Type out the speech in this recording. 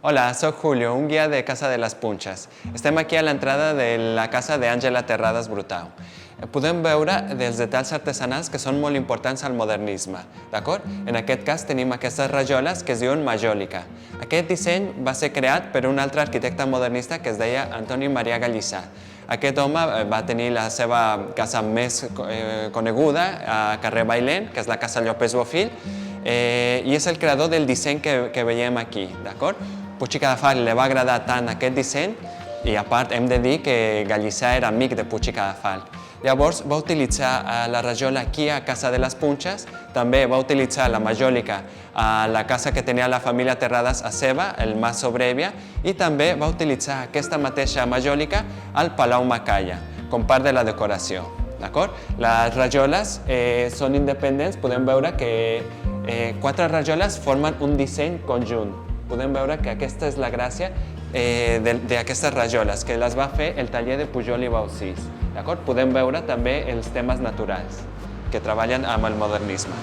Hola, soc Julio, un guia de Casa de les Punxes. Estem aquí a l'entrada de la casa d'Àngela Terradas Brutau. Podem veure dels detalls artesanals que són molt importants al modernisme, d'acord? En aquest cas tenim aquestes rajoles que es diuen majòlica. Aquest disseny va ser creat per un altre arquitecte modernista que es deia Antoni Maria Gallissà. Aquest home va tenir la seva casa més coneguda a carrer Bailén, que és la Casa Llopés Bofill, i és el creador del disseny que veiem aquí, d'acord? Puig i Cadafalch li va agradar tant aquest disseny i a part hem de dir que Gallissà era amic de Puig i Cadafalch. Llavors va utilitzar la rajola aquí a Casa de les Punxes, també va utilitzar la majòlica a la casa que tenia la família Terradas a Seva, el Mas Sobrevia, i també va utilitzar aquesta mateixa majòlica al Palau Macaya, com part de la decoració. Les rajoles són independents, podem veure que 4 rajoles formen un disseny conjunt. Podem veure que aquesta és la gràcia d'aquestes rajoles, que les va fer el taller de Pujol i Baucis. Podem veure també els temes naturals, que treballen amb el modernisme.